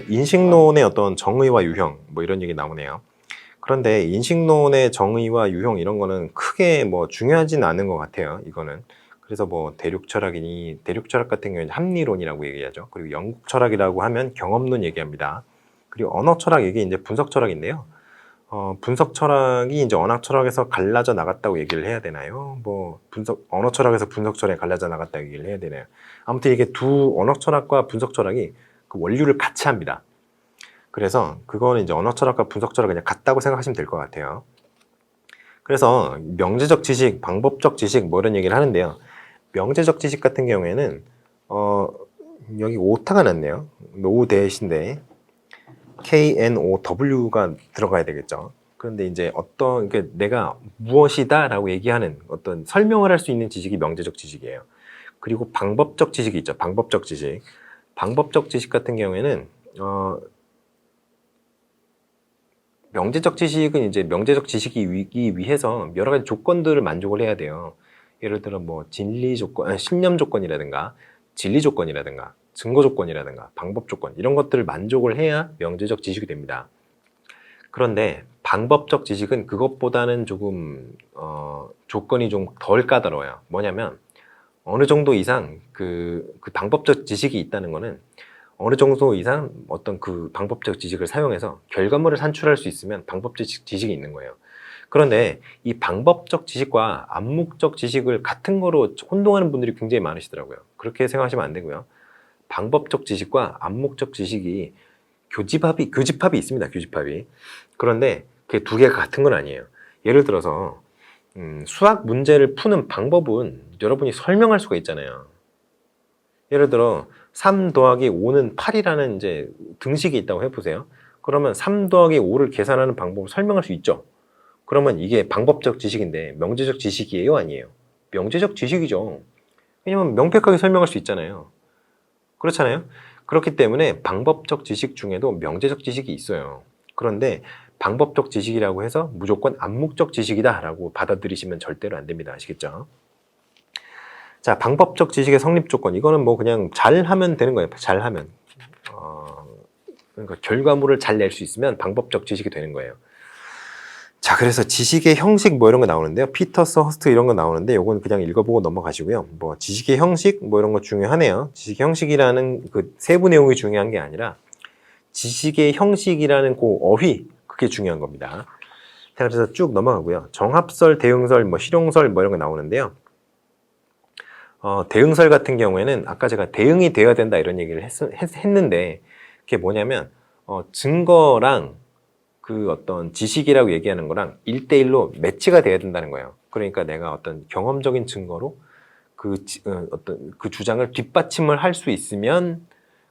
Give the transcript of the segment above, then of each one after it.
인식론의 어떤 정의와 유형 뭐 이런 얘기 나오네요. 그런데 인식론의 정의와 유형 이런 거는 크게 뭐 중요하진 않은 것 같아요. 이거는. 그래서 뭐 대륙 철학 같은 경우에는 합리론이라고 얘기하죠. 그리고 영국 철학이라고 하면 경험론 얘기합니다. 그리고 언어 철학 이게 이제 분석 철학인데요. 분석 철학이 이제 언어 철학에서 갈라져 나갔다고 얘기를 해야 되나요? 뭐 언어 철학에서 분석 철학에 갈라져 나갔다고 얘기를 해야 되나요? 아무튼 이게 두 언어 철학과 분석 철학이 그 원류를 같이 합니다. 그래서 그거는 이제 언어 철학과 분석 철학 그냥 같다고 생각하시면 될 것 같아요. 그래서 명제적 지식, 방법적 지식 뭐 이런 얘기를 하는데요. 명제적 지식 같은 경우에는 여기 오타가 났네요. 노 대신데 KNOW가 들어가야 되겠죠. 그런데 이제 그러니까 내가 무엇이다라고 얘기하는 어떤 설명을 할 수 있는 지식이 명제적 지식이에요. 그리고 방법적 지식이 있죠. 방법적 지식. 방법적 지식 같은 경우에는 명제적 지식은 이제 명제적 지식이 위해서 여러 가지 조건들을 만족을 해야 돼요. 예를 들어 뭐 진리 조건, 신념 조건이라든가 진리 조건이라든가 증거 조건이라든가 방법 조건 이런 것들을 만족을 해야 명제적 지식이 됩니다. 그런데 방법적 지식은 그것보다는 조금 조건이 좀 덜 까다로워요. 뭐냐면 어느 정도 이상 그 방법적 지식이 있다는 거는 어느 정도 이상 어떤 그 방법적 지식을 사용해서 결과물을 산출할 수 있으면 방법적 지식이 있는 거예요. 그런데 이 방법적 지식과 암묵적 지식을 같은 거로 혼동하는 분들이 굉장히 많으시더라고요. 그렇게 생각하시면 안 되고요. 방법적 지식과 암묵적 지식이 교집합이 있습니다. 교집합이. 그런데 그 두 개가 같은 건 아니에요. 예를 들어서 수학 문제를 푸는 방법은 여러분이 설명할 수가 있잖아요. 예를 들어 3 더하기 5는 8이라는 이제 등식이 있다고 해보세요. 그러면 3 더하기 5를 계산하는 방법을 설명할 수 있죠. 그러면 이게 방법적 지식인데 명제적 지식이에요? 아니에요? 명제적 지식이죠. 왜냐면 명백하게 설명할 수 있잖아요. 그렇잖아요. 그렇기 때문에 방법적 지식 중에도 명제적 지식이 있어요. 그런데 방법적 지식이라고 해서 무조건 암묵적 지식이다 라고 받아들이시면 절대로 안 됩니다. 아시겠죠? 자, 방법적 지식의 성립 조건. 이거는 뭐 그냥 잘하면 되는 거예요. 잘하면. 그러니까 결과물을 잘 낼 수 있으면 방법적 지식이 되는 거예요. 자, 그래서 지식의 형식 뭐 이런 거 나오는데요. 피터스, 허스트 이런 거 나오는데 요건 그냥 읽어보고 넘어가시고요. 뭐 지식의 형식 뭐 이런 거 중요하네요. 지식의 형식이라는 그 세부 내용이 중요한 게 아니라 지식의 형식이라는 그 어휘 그게 중요한 겁니다. 자, 그래서 쭉 넘어가고요. 정합설, 대응설, 뭐 실용설 뭐 이런 거 나오는데요. 대응설 같은 경우에는 아까 제가 대응이 되어야 된다 이런 얘기를 했는데 그게 뭐냐면 증거랑 그 어떤 지식이라고 얘기하는 거랑 1대1로 매치가 돼야 된다는 거예요. 그러니까 내가 어떤 경험적인 증거로 어떤 그 주장을 뒷받침을 할 수 있으면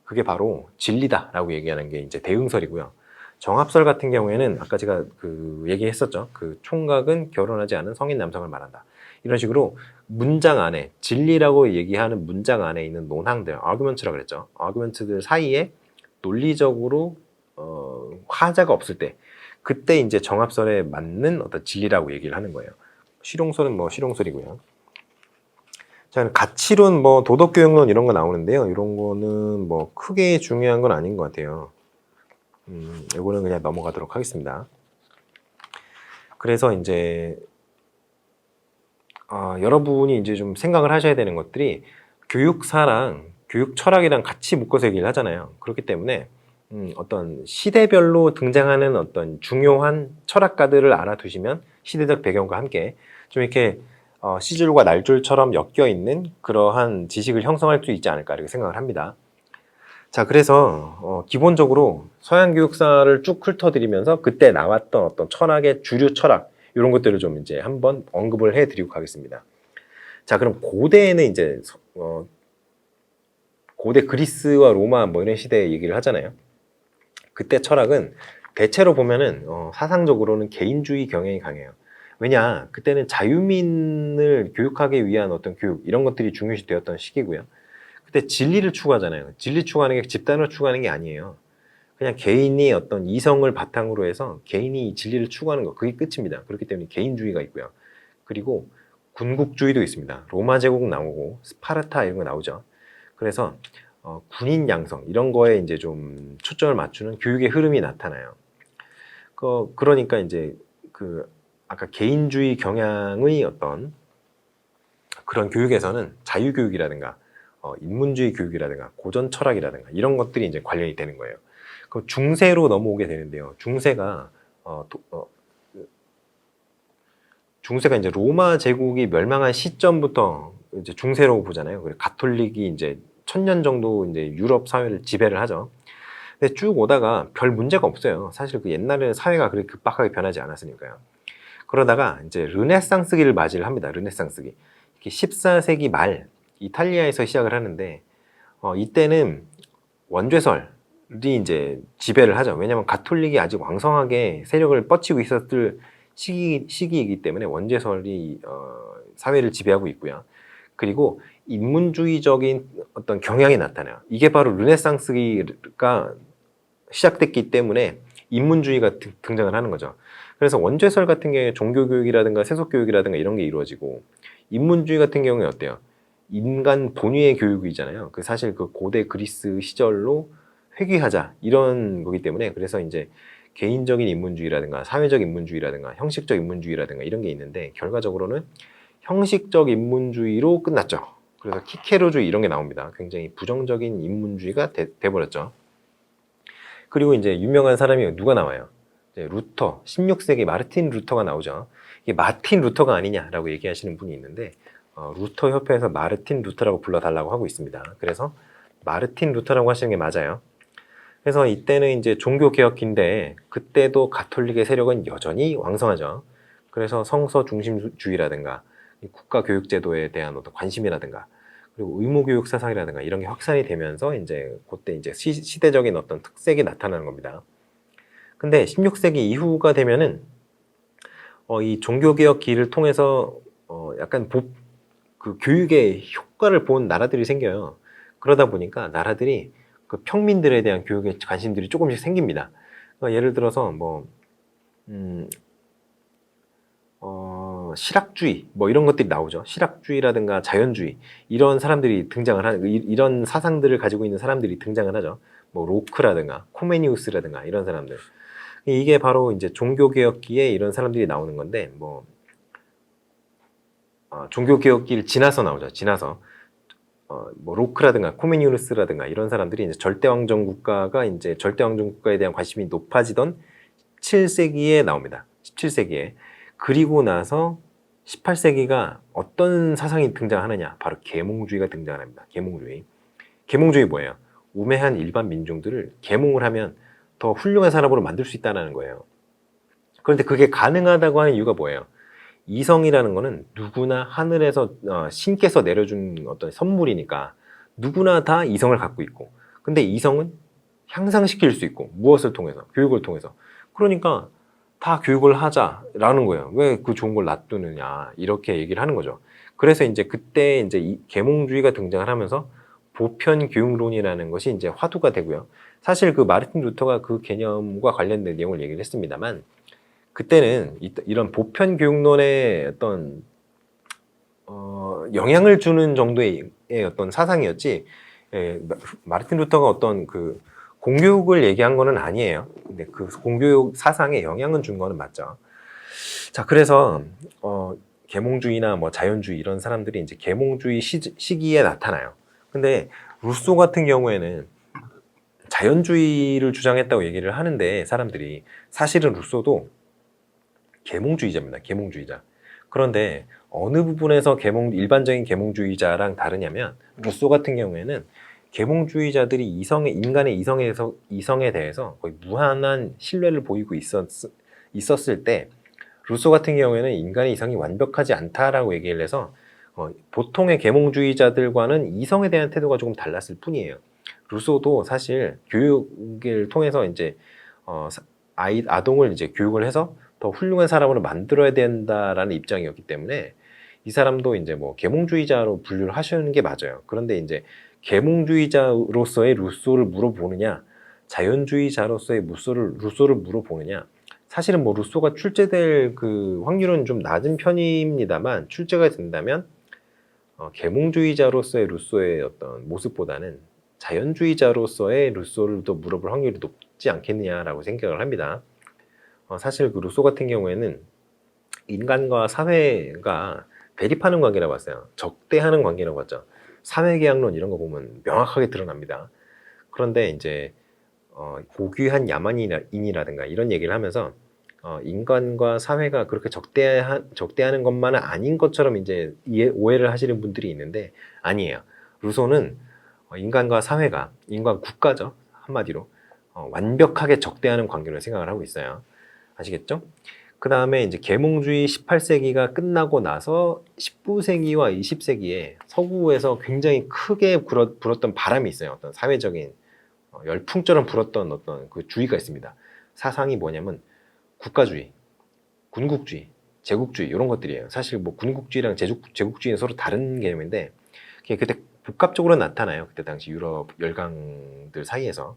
그게 바로 진리다라고 얘기하는 게 이제 대응설이고요. 정합설 같은 경우에는 아까 제가 그 얘기했었죠. 그 총각은 결혼하지 않은 성인 남성을 말한다. 이런 식으로 문장 안에 진리라고 얘기하는 문장 안에 있는 논항들, 아규먼트라고 그랬죠. 아규먼트들 사이에 논리적으로 화자가 없을 때 그때 이제 정합설에 맞는 어떤 진리라고 얘기를 하는 거예요. 실용설은 뭐 실용설이고요. 자, 가치론, 뭐 도덕교육론 이런 거 나오는데요. 이런 거는 뭐 크게 중요한 건 아닌 것 같아요. 이거는 그냥 넘어가도록 하겠습니다. 그래서 이제 여러분이 이제 좀 생각을 하셔야 되는 것들이 교육사랑 교육 철학이랑 같이 묶어서 얘기를 하잖아요. 그렇기 때문에 어떤 시대별로 등장하는 어떤 중요한 철학가들을 알아두시면 시대적 배경과 함께 좀 이렇게 시줄과 날줄처럼 엮여 있는 그러한 지식을 형성할 수 있지 않을까 이렇게 생각을 합니다. 자, 그래서 기본적으로 서양 교육사를 쭉 훑어드리면서 그때 나왔던 어떤 철학의 주류 철학 이런 것들을 좀 이제 한번 언급을 해드리고 가겠습니다. 자, 그럼 고대에는 이제 고대 그리스와 로마 뭐 이런 시대 얘기를 하잖아요. 그때 철학은 대체로 보면은 사상적으로는 개인주의 경향이 강해요. 왜냐, 그때는 자유민을 교육하기 위한 어떤 교육 이런 것들이 중요시 되었던 시기고요. 그때 진리를 추구하잖아요. 진리 추구하는 게 집단을 추구하는 게 아니에요. 그냥 개인이 어떤 이성을 바탕으로 해서 개인이 진리를 추구하는 거 그게 끝입니다. 그렇기 때문에 개인주의가 있고요. 그리고 군국주의도 있습니다. 로마 제국 나오고 스파르타 이런 거 나오죠. 그래서 군인 양성 이런 거에 이제 좀 초점을 맞추는 교육의 흐름이 나타나요. 그러니까 이제 아까 개인주의 경향의 어떤 그런 교육에서는 자유교육이라든가 인문주의 교육이라든가 고전 철학이라든가 이런 것들이 이제 관련이 되는 거예요. 그 중세로 넘어오게 되는데요. 중세가 중세가 이제 로마 제국이 멸망한 시점부터 이제 중세로 보잖아요. 그리고 가톨릭이 이제 1000년 정도 이제 유럽 사회를 지배를 하죠. 근데 쭉 오다가 별 문제가 없어요. 사실 그 옛날에는 사회가 그렇게 급박하게 변하지 않았으니까요. 그러다가 이제 르네상스기를 맞이를 합니다. 르네상스기. 14세기 말 이탈리아에서 시작을 하는데 이때는 원죄설이 이제 지배를 하죠. 왜냐하면 가톨릭이 아직 왕성하게 세력을 뻗치고 있었을 시기이기 때문에 원죄설이 사회를 지배하고 있고요. 그리고 인문주의적인 어떤 경향이 나타나요. 이게 바로 르네상스기가 시작됐기 때문에 인문주의가 등장을 하는 거죠. 그래서 원죄설 같은 경우에 종교교육이라든가 세속교육이라든가 이런 게 이루어지고, 인문주의 같은 경우에 어때요? 인간 본위의 교육이잖아요. 사실 그 고대 그리스 시절로 회귀하자 이런 거기 때문에, 그래서 이제 개인적인 인문주의라든가 사회적 인문주의라든가 형식적 인문주의라든가 이런 게 있는데, 결과적으로는 형식적 인문주의로 끝났죠. 그래서 키케로주의 이런 게 나옵니다. 굉장히 부정적인 인문주의가 돼버렸죠. 그리고 이제 유명한 사람이 누가 나와요? 루터, 16세기 마르틴 루터가 나오죠. 이게 마틴 루터가 아니냐라고 얘기하시는 분이 있는데, 루터 협회에서 마르틴 루터라고 불러달라고 하고 있습니다. 그래서 마르틴 루터라고 하시는 게 맞아요. 그래서 이때는 이제 종교개혁기인데, 그때도 가톨릭의 세력은 여전히 왕성하죠. 그래서 성서 중심주의라든가 국가교육제도에 대한 어떤 관심이라든가, 그리고 의무교육 사상이라든가 이런 게 확산이 되면서 이제 그때 이제 시대적인 어떤 특색이 나타나는 겁니다. 근데 16세기 이후가 되면은 이 종교개혁 기를 통해서 약간 그 교육의 효과를 본 나라들이 생겨요. 그러다 보니까 나라들이 그 평민들에 대한 교육에 관심들이 조금씩 생깁니다. 예를 들어서 실학주의 뭐 이런 것들이 나오죠. 실학주의라든가 자연주의 이런 사람들이 등장을 하는, 이런 사상들을 가지고 있는 사람들이 등장을 하죠. 뭐 로크라든가 코메니우스라든가 이런 사람들. 이게 바로 이제 종교개혁기에 이런 사람들이 나오는 건데, 종교개혁기를 지나서 나오죠. 지나서 뭐 로크라든가 코메니우스라든가 이런 사람들이 이제 절대왕정 국가가 이제 절대왕정 국가에 대한 관심이 높아지던 17세기에 나옵니다. 17세기에. 그리고 나서 18세기가 어떤 사상이 등장하느냐? 바로 계몽주의가 등장합니다. 계몽주의. 계몽주의 뭐예요? 우매한 일반 민중들을 계몽을 하면 더 훌륭한 사람으로 만들 수 있다는 거예요. 그런데 그게 가능하다고 하는 이유가 뭐예요? 이성이라는 거는 누구나 하늘에서 신께서 내려준 어떤 선물이니까 누구나 다 이성을 갖고 있고, 근데 이성은 향상시킬 수 있고, 무엇을 통해서? 교육을 통해서. 그러니까 다 교육을 하자라는 거예요. 왜 그 좋은 걸 놔두느냐, 이렇게 얘기를 하는 거죠. 그래서 이제 그때 이제 이 계몽주의가 등장을 하면서 보편 교육론이라는 것이 이제 화두가 되고요. 사실 그 마르틴 루터가 그 개념과 관련된 내용을 얘기를 했습니다만, 그때는 이런 보편 교육론의 어떤 영향을 주는 정도의 어떤 사상이었지, 마르틴 루터가 어떤 그 공교육을 얘기한 거는 아니에요. 근데 그 공교육 사상에 영향은 준 거는 맞죠. 자, 그래서 계몽주의나 뭐 자연주의 이런 사람들이 이제 계몽주의 시기에 나타나요. 근데 루소 같은 경우에는 자연주의를 주장했다고 얘기를 하는데, 사람들이 사실은 루소도 계몽주의자입니다. 계몽주의자. 그런데 어느 부분에서 일반적인 계몽주의자랑 다르냐면, 루소 같은 경우에는 계몽주의자들이 인간의 이성에 대해서 거의 무한한 신뢰를 보이고 있었을 때, 루소 같은 경우에는 인간의 이성이 완벽하지 않다라고 얘기를 해서 보통의 계몽주의자들과는 이성에 대한 태도가 조금 달랐을 뿐이에요. 루소도 사실 교육을 통해서 이제 아동을 이제 교육을 해서 더 훌륭한 사람으로 만들어야 된다라는 입장이었기 때문에, 이 사람도 이제 뭐 계몽주의자로 분류를 하시는 게 맞아요. 그런데 이제 계몽주의자로서의 루소를 물어보느냐, 자연주의자로서의 루소를 물어보느냐, 사실은 뭐 루소가 출제될 그 확률은 좀 낮은 편입니다만, 출제가 된다면 계몽주의자로서의 루소의 어떤 모습보다는 자연주의자로서의 루소를 또 물어볼 확률이 높지 않겠느냐라고 생각을 합니다. 사실 그 루소 같은 경우에는 인간과 사회가 대립하는 관계라고 봤어요. 적대하는 관계라고 봤죠. 사회계약론 이런 거 보면 명확하게 드러납니다. 그런데 이제 고귀한 야만인이라든가 이런 얘기를 하면서 인간과 사회가 그렇게 적대하는 것만은 아닌 것처럼 이제 오해를 하시는 분들이 있는데 아니에요. 루소는 인간과 사회가, 인간 국가죠. 한마디로 완벽하게 적대하는 관계로 생각을 하고 있어요. 아시겠죠? 그 다음에 이제 계몽주의 18세기가 끝나고 나서 19세기와 20세기에 서구에서 굉장히 크게 불었던 바람이 있어요. 어떤 사회적인 열풍처럼 불었던 어떤 그 주의가 있습니다. 사상이 뭐냐면 국가주의, 군국주의, 제국주의 이런 것들이에요. 사실 뭐 군국주의랑 제국주의는 서로 다른 개념인데 그때 복합적으로 나타나요. 그때 당시 유럽 열강들 사이에서.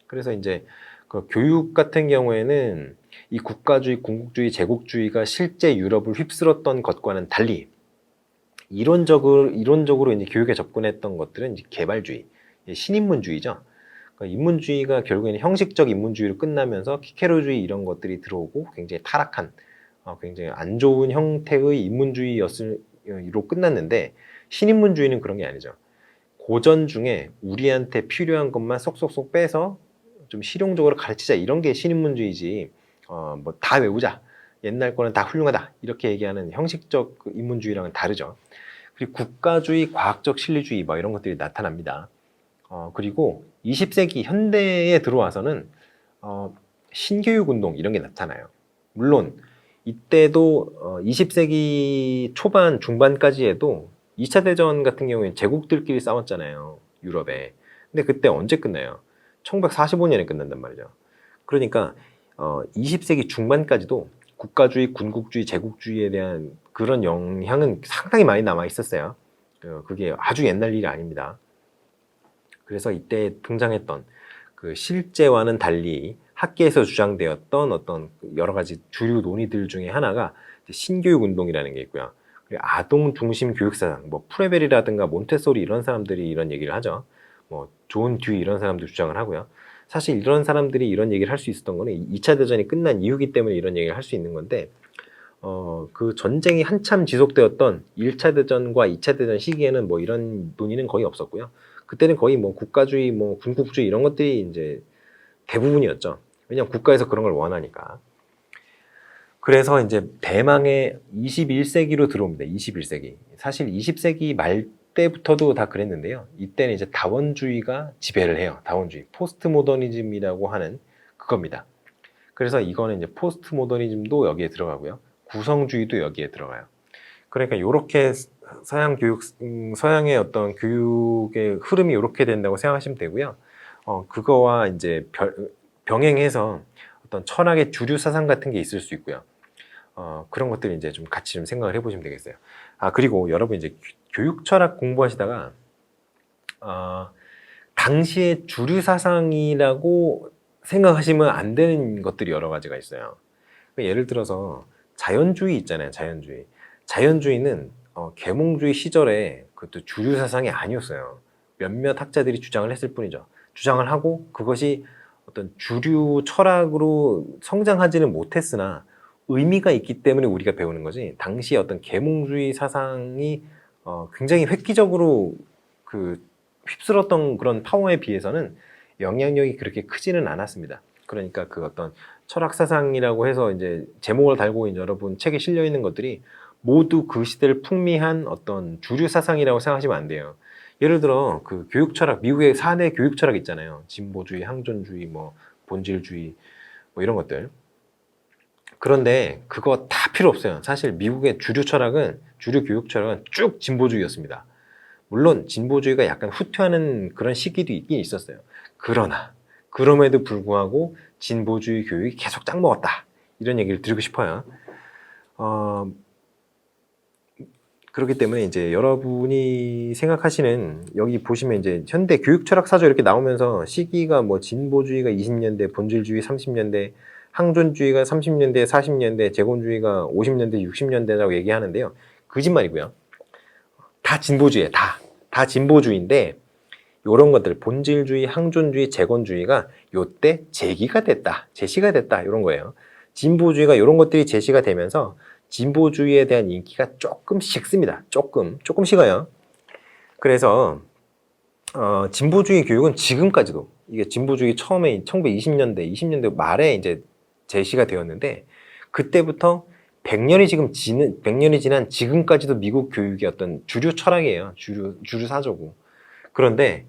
그래서 이제 그 교육 같은 경우에는 이 국가주의, 군국주의, 제국주의가 실제 유럽을 휩쓸었던 것과는 달리 이론적으로 이제 교육에 접근했던 것들은 이제 개발주의, 신인문주의죠. 그러니까 인문주의가 결국에는 형식적 인문주의로 끝나면서 키케로주의 이런 것들이 들어오고 굉장히 타락한, 굉장히 안 좋은 형태의 인문주의로 끝났는데 신인문주의는 그런 게 아니죠. 고전 중에 우리한테 필요한 것만 쏙쏙쏙 빼서 좀 실용적으로 가르치자 이런 게 신인문주의지. 뭐 다 외우자. 옛날 거는 다 훌륭하다. 이렇게 얘기하는 형식적 인문주의랑은 다르죠. 그리고 국가주의, 과학적 실리주의 뭐 이런 것들이 나타납니다. 그리고 20세기 현대에 들어와서는 신교육운동 이런 게 나타나요. 물론 이때도 20세기 초반 중반까지 해도 2차 대전 같은 경우에 제국들끼리 싸웠잖아요. 유럽에. 근데 그때 언제 끝나요? 1945년에 끝난단 말이죠. 그러니까 20세기 중반까지도 국가주의, 군국주의, 제국주의에 대한 그런 영향은 상당히 많이 남아 있었어요. 그게 아주 옛날 일이 아닙니다. 그래서 이때 등장했던 그 실제와는 달리 학계에서 주장되었던 어떤 여러 가지 주류 논의들 중에 하나가 신교육 운동이라는 게 있고요. 아동 중심 교육 사상, 뭐 프레벨이라든가 몬테소리 이런 사람들이 이런 얘기를 하죠. 뭐 존 듀이 이런 사람도 주장을 하고요. 사실 이런 사람들이 이런 얘기를 할 수 있었던 거는 2차 대전이 끝난 이후기 때문에 이런 얘기를 할 수 있는 건데 그 전쟁이 한참 지속되었던 1차 대전과 2차 대전 시기에는 뭐 이런 논의는 거의 없었고요. 그때는 거의 뭐 국가주의, 뭐 군국주의 이런 것들이 이제 대부분이었죠. 왜냐하면 국가에서 그런 걸 원하니까. 그래서 이제 대망의 21세기로 들어옵니다. 21세기. 사실 20세기 말 때부터도 다 그랬는데요. 이때는 이제 다원주의가 지배를 해요. 다원주의. 포스트 모더니즘이라고 하는 그겁니다. 그래서 이거는 이제 포스트 모더니즘도 여기에 들어가고요. 구성주의도 여기에 들어가요. 그러니까 이렇게 서양의 어떤 교육의 흐름이 이렇게 된다고 생각하시면 되고요. 그거와 이제 병행해서 어떤 철학의 주류 사상 같은 게 있을 수 있고요. 그런 것들 이제 좀 같이 좀 생각을 해보시면 되겠어요. 그리고 여러분 이제 교육 철학 공부하시다가 당시의 주류 사상이라고 생각하시면 안 되는 것들이 여러 가지가 있어요. 예를 들어서 자연주의 있잖아요. 자연주의. 자연주의는 계몽주의 시절에 그것도 주류 사상이 아니었어요. 몇몇 학자들이 주장을 했을 뿐이죠. 주장을 하고 그것이 어떤 주류 철학으로 성장하지는 못했으나 의미가 있기 때문에 우리가 배우는 거지. 당시에 어떤 계몽주의 사상이 굉장히 획기적으로 그 휩쓸었던 그런 파워에 비해서는 영향력이 그렇게 크지는 않았습니다. 그러니까 그 어떤 철학 사상이라고 해서 이제 제목을 달고 있는 여러분 책에 실려 있는 것들이 모두 그 시대를 풍미한 어떤 주류 사상이라고 생각하시면 안 돼요. 예를 들어 그 교육 철학, 미국의 4대 교육 철학 있잖아요. 진보주의, 항존주의, 뭐 본질주의, 뭐 이런 것들. 그런데 그거 다 필요 없어요. 사실 미국의 주류 교육 철학은 쭉 진보주의였습니다. 물론 진보주의가 약간 후퇴하는 그런 시기도 있긴 있었어요. 그러나 그럼에도 불구하고 진보주의 교육이 계속 짱 먹었다. 이런 얘기를 드리고 싶어요. 그렇기 때문에 이제 여러분이 생각하시는 여기 보시면 이제 현대 교육 철학 사조 이렇게 나오면서 시기가 뭐 진보주의가 20년대, 본질주의 30년대, 항존주의가 30년대, 40년대, 재건주의가 50년대, 60년대라고 얘기하는데요. 거짓말이고요. 다 진보주의예요. 다 진보주의인데 이런 것들 본질주의, 항존주의, 재건주의가 요때 제시가 됐다 이런 거예요. 진보주의가 이런 것들이 제시가 되면서 진보주의에 대한 인기가 조금씩 씁니다. 조금 식어요. 그래서 진보주의 교육은 지금까지도 이게 진보주의 처음에 1920년대, 20년대 말에 이제 제시가 되었는데 그때부터 100년이 지난 지금까지도 미국 교육의 어떤 주류 철학이에요. 주류 사조고. 그런데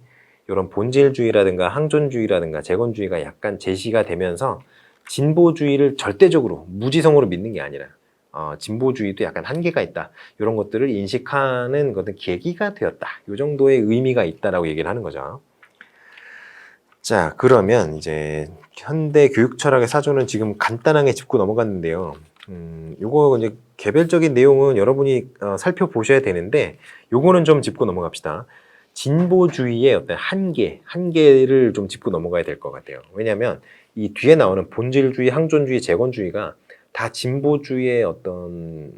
이런 본질주의라든가 항존주의라든가 재건주의가 약간 제시가 되면서 진보주의를 절대적으로 무지성으로 믿는 게 아니라 진보주의도 약간 한계가 있다. 이런 것들을 인식하는 것은 계기가 되었다. 이 정도의 의미가 있다라고 얘기를 하는 거죠. 자, 그러면 이제 현대 교육 철학의 사조는 지금 간단하게 짚고 넘어갔는데요. 요거 이제 개별적인 내용은 여러분이 살펴보셔야 되는데 요거는 좀 짚고 넘어갑시다. 진보주의의 어떤 한계를 좀 짚고 넘어가야 될 것 같아요. 왜냐하면 이 뒤에 나오는 본질주의, 항존주의, 재건주의가 다 진보주의의 어떤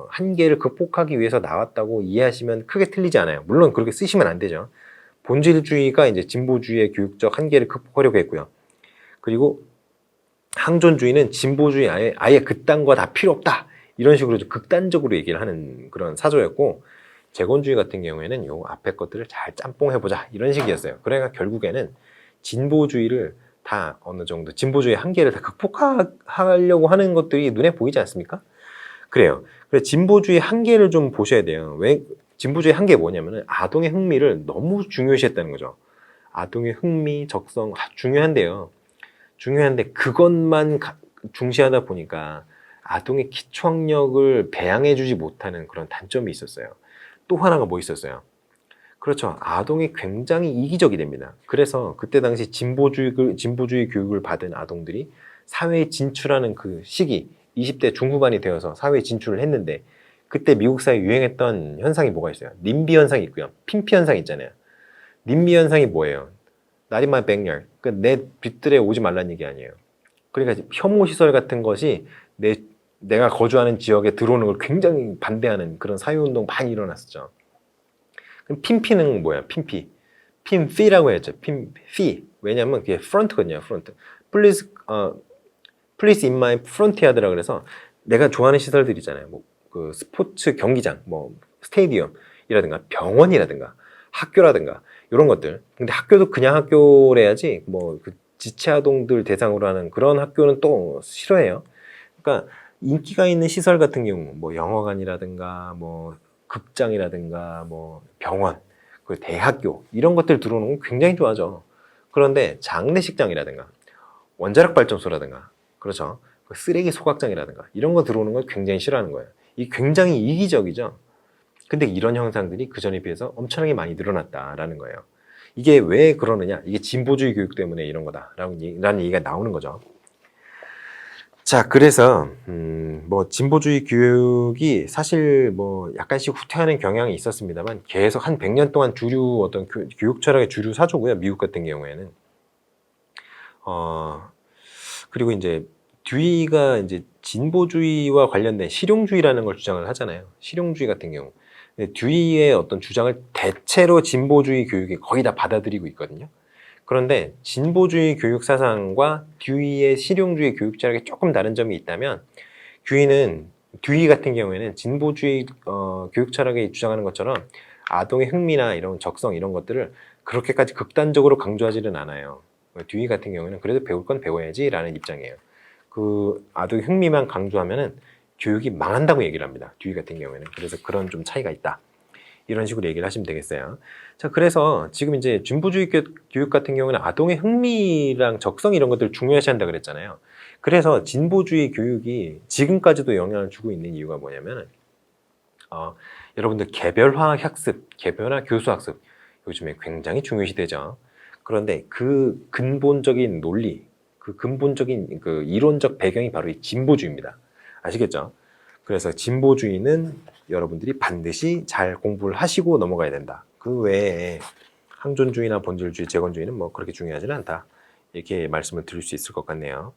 한계를 극복하기 위해서 나왔다고 이해하시면 크게 틀리지 않아요. 물론 그렇게 쓰시면 안 되죠. 본질주의가 이제 진보주의의 교육적 한계를 극복하려고 했고요. 그리고 항존주의는 진보주의 아예 그딴 거 다 필요 없다. 이런 식으로 극단적으로 얘기를 하는 그런 사조였고, 재건주의 같은 경우에는 요 앞에 것들을 잘 짬뽕해보자 이런 식이었어요. 그러니까 결국에는 진보주의를 다 어느 정도 진보주의 한계를 다 극복하려고 하는 것들이 눈에 보이지 않습니까? 그래요. 그래서 진보주의 한계를 좀 보셔야 돼요. 왜 진보주의 한계 뭐냐면은 아동의 흥미를 너무 중요시했다는 거죠. 아동의 흥미, 적성 중요한데요. 중요한데 그것만 중시하다 보니까 아동의 기초학력을 배양해주지 못하는 그런 단점이 있었어요. 또 하나가 뭐 있었어요? 그렇죠. 아동이 굉장히 이기적이 됩니다. 그래서 그때 당시 진보주의 교육을 받은 아동들이 사회에 진출하는 그 시기, 20대 중후반이 되어서 사회에 진출을 했는데 그때 미국 사회에 유행했던 현상이 뭐가 있어요? 님비 현상이 있고요. 핀피 현상이 있잖아요. 님비 현상이 뭐예요? Not in my backyard. 그러니까 내 뒷뜰에 오지 말라는 얘기 아니에요. 그러니까 혐오 시설 같은 것이 내가 거주하는 지역에 들어오는 걸 굉장히 반대하는 그런 사회운동 많이 일어났었죠. 그럼 핀피는 뭐야? 핀피라고 했죠. 핀피. 왜냐면 그게 프론트거든요. 프론트. Please in my front yard라 그래서 내가 좋아하는 시설들 있잖아요. 뭐 그 스포츠 경기장, 뭐 스테디움이라든가 병원이라든가 학교라든가 이런 것들. 근데 학교도 그냥 학교래야지 뭐 그 지체아동들 대상으로 하는 그런 학교는 또 싫어해요. 그러니까 인기가 있는 시설 같은 경우 뭐 영화관이라든가 뭐 극장이라든가 뭐 병원, 그 대학교 이런 것들 들어오는 건 굉장히 좋아하죠. 그런데 장례식장이라든가 원자력 발전소라든가 그렇죠. 그 쓰레기 소각장이라든가 이런 거 들어오는 걸 굉장히 싫어하는 거예요. 이 굉장히 이기적이죠. 근데 이런 현상들이 그 전에 비해서 엄청나게 많이 늘어났다라는 거예요. 이게 왜 그러느냐? 이게 진보주의 교육 때문에 이런 거다라는 얘기가 나오는 거죠. 자, 그래서 뭐 진보주의 교육이 사실 뭐 약간씩 후퇴하는 경향이 있었습니다만 계속 한 100년 동안 주류 어떤 교육 철학의 주류 사조고요. 미국 같은 경우에는 그리고 이제 듀이가 이제 진보주의와 관련된 실용주의라는 걸 주장을 하잖아요. 실용주의 같은 경우 듀이의 어떤 주장을 대체로 진보주의 교육이 거의 다 받아들이고 있거든요. 그런데 진보주의 교육 사상과 듀이의 실용주의 교육 철학이 조금 다른 점이 있다면 듀이 같은 경우에는 진보주의 교육 철학이 주장하는 것처럼 아동의 흥미나 이런 적성 이런 것들을 그렇게까지 극단적으로 강조하지는 않아요. 듀이 같은 경우에는 그래도 배울 건 배워야지 라는 입장이에요. 그 아동의 흥미만 강조하면은 교육이 망한다고 얘기를 합니다. 듀이 같은 경우에는. 그래서 그런 좀 차이가 있다. 이런 식으로 얘기를 하시면 되겠어요. 자, 그래서 지금 이제 진보주의 교육 같은 경우는 아동의 흥미랑 적성 이런 것들을 중요시 한다 그랬잖아요. 그래서 진보주의 교육이 지금까지도 영향을 주고 있는 이유가 뭐냐면 여러분들 개별화 학습, 개별화 교수 학습 요즘에 굉장히 중요시 되죠. 그런데 그 근본적인 논리, 그 근본적인 그 이론적 배경이 바로 이 진보주의입니다. 아시겠죠? 그래서 진보주의는 여러분들이 반드시 잘 공부를 하시고 넘어가야 된다. 그 외에 항존주의나 본질주의, 재건주의는 뭐 그렇게 중요하지는 않다. 이렇게 말씀을 드릴 수 있을 것 같네요.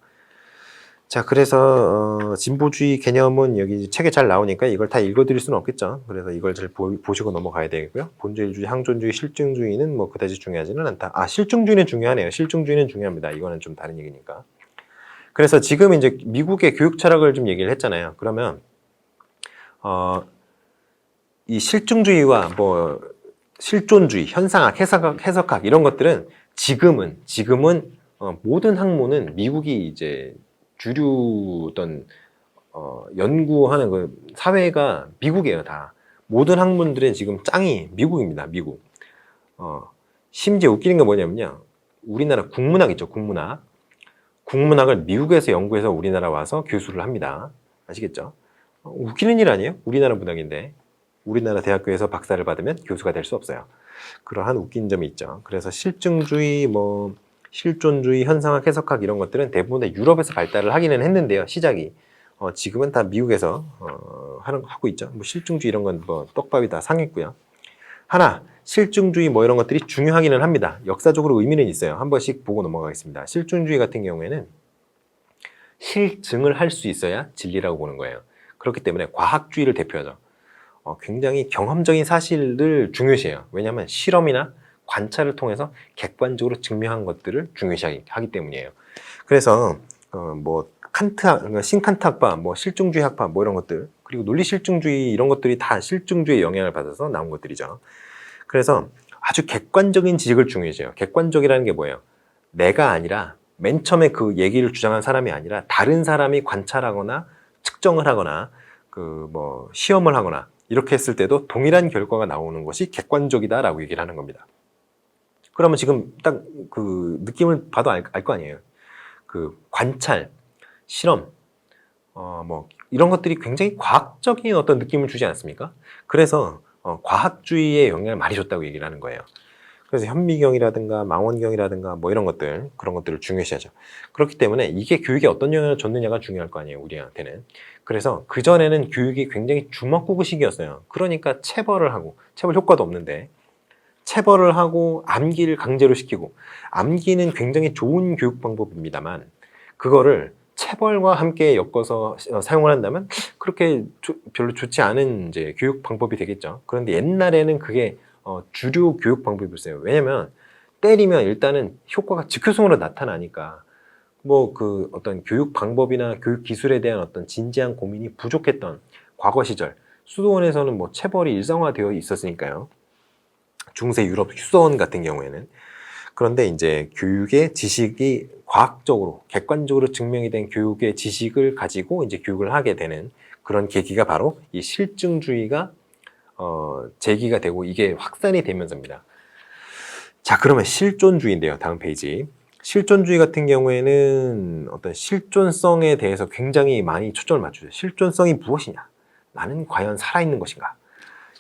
자, 그래서 진보주의 개념은 여기 책에 잘 나오니까 이걸 다 읽어드릴 수는 없겠죠. 그래서 이걸 잘 보시고 넘어가야 되겠고요. 본질주의, 항존주의, 실증주의는 뭐 그다지 중요하지는 않다. 아, 실증주의는 중요하네요. 실증주의는 중요합니다. 이거는 좀 다른 얘기니까. 그래서 지금 이제 미국의 교육 철학을 좀 얘기를 했잖아요. 그러면 이 실증주의와 뭐 실존주의, 현상학, 해석학 이런 것들은 지금은 모든 학문은 미국이 이제 주류 어떤 연구하는 그 사회가 미국이에요. 다 모든 학문들의 지금 짱이 미국입니다. 미국. 심지어 웃기는 게 뭐냐면요, 우리나라 국문학 있죠. 국문학을 미국에서 연구해서 우리나라 와서 교수를 합니다. 아시겠죠? 웃기는 일 아니에요? 우리나라 문학인데 우리나라 대학교에서 박사를 받으면 교수가 될 수 없어요. 그러한 웃긴 점이 있죠. 그래서 실증주의, 뭐 실존주의, 현상학, 해석학 이런 것들은 대부분 다 유럽에서 발달을 하기는 했는데요. 시작이 지금은 다 미국에서 하고 있죠. 뭐 실증주의 이런 건 뭐 떡밥이 다 상했고요. 하나, 실증주의 뭐 이런 것들이 중요하기는 합니다. 역사적으로 의미는 있어요. 한 번씩 보고 넘어가겠습니다. 실증주의 같은 경우에는 실증을 할 수 있어야 진리라고 보는 거예요. 그렇기 때문에 과학주의를 대표하죠. 굉장히 경험적인 사실을 중요시해요. 왜냐하면 실험이나 관찰을 통해서 객관적으로 증명한 것들을 중요시하기 때문이에요. 그래서 뭐 신칸트 학파, 뭐 실증주의 학파, 뭐 이런 것들, 그리고 논리 실증주의 이런 것들이 다 실증주의의 영향을 받아서 나온 것들이죠. 그래서 아주 객관적인 지식을 중요시해요. 객관적이라는 게 뭐예요? 내가 아니라 맨 처음에 그 얘기를 주장한 사람이 아니라 다른 사람이 관찰하거나 측정을 하거나 그 뭐 시험을 하거나 이렇게 했을 때도 동일한 결과가 나오는 것이 객관적이다라고 얘기를 하는 겁니다. 그러면 지금 딱 그 느낌을 봐도 알 거 아니에요. 그 관찰, 실험, 뭐 이런 것들이 굉장히 과학적인 어떤 느낌을 주지 않습니까? 그래서 과학주의의 영향을 많이 줬다고 얘기를 하는 거예요. 그래서 현미경이라든가 망원경이라든가 뭐 이런 것들, 그런 것들을 중요시하죠. 그렇기 때문에 이게 교육에 어떤 영향을 줬느냐가 중요할 거 아니에요, 우리한테는. 그래서 그전에는 교육이 굉장히 주먹구구식이었어요. 그러니까 체벌을 하고, 체벌 효과도 없는데 체벌을 하고 암기를 강제로 시키고, 암기는 굉장히 좋은 교육 방법입니다만 그거를 체벌과 함께 엮어서 사용을 한다면 그렇게 별로 좋지 않은 이제 교육 방법이 되겠죠. 그런데 옛날에는 그게 주류 교육 방법이었어요. 왜냐면 때리면 일단은 효과가 즉효성으로 나타나니까 뭐 그 어떤 교육 방법이나 교육 기술에 대한 어떤 진지한 고민이 부족했던 과거 시절 수도원에서는 뭐 체벌이 일상화되어 있었으니까요. 중세 유럽 휴서원 같은 경우에는. 그런데 이제 교육의 지식이 과학적으로 객관적으로 증명이 된 교육의 지식을 가지고 이제 교육을 하게 되는 그런 계기가 바로 이 실증주의가 제기가 되고 이게 확산이 되면서입니다. 자, 그러면 실존주의인데요. 다음 페이지. 실존주의 같은 경우에는 어떤 실존성에 대해서 굉장히 많이 초점을 맞추죠. 실존성이 무엇이냐? 나는 과연 살아있는 것인가?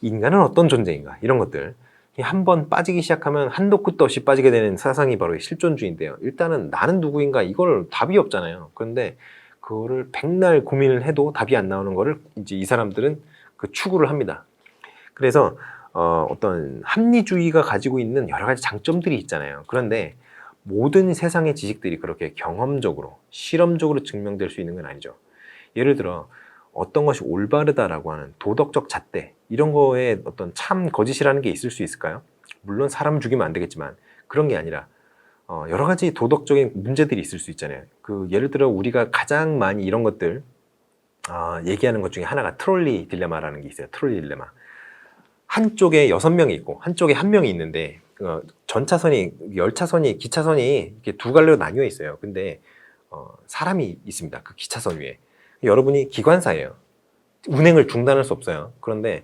인간은 어떤 존재인가? 이런 것들. 한번 빠지기 시작하면 한도 끝도 없이 빠지게 되는 사상이 바로 실존주의인데요. 일단은 나는 누구인가? 이걸 답이 없잖아요. 그런데 그거를 백날 고민을 해도 답이 안 나오는 거를 이제 이 사람들은 그 추구를 합니다. 그래서 어떤 합리주의가 가지고 있는 여러 가지 장점들이 있잖아요. 그런데 모든 세상의 지식들이 그렇게 경험적으로, 실험적으로 증명될 수 있는 건 아니죠. 예를 들어 어떤 것이 올바르다라고 하는 도덕적 잣대, 이런 거에 어떤 참 거짓이라는 게 있을 수 있을까요? 물론 사람 죽이면 안 되겠지만 그런 게 아니라 여러 가지 도덕적인 문제들이 있을 수 있잖아요. 그 예를 들어 우리가 가장 많이 이런 것들 얘기하는 것 중에 하나가 트롤리 딜레마라는 게 있어요. 트롤리 딜레마. 한쪽에 6명이 있고 한쪽에 1명이 있는데 전차선이, 열차선이, 기차선이 이렇게 두 갈래로 나뉘어 있어요. 근데 사람이 있습니다. 그 기차선 위에. 여러분이 기관사예요. 운행을 중단할 수 없어요. 그런데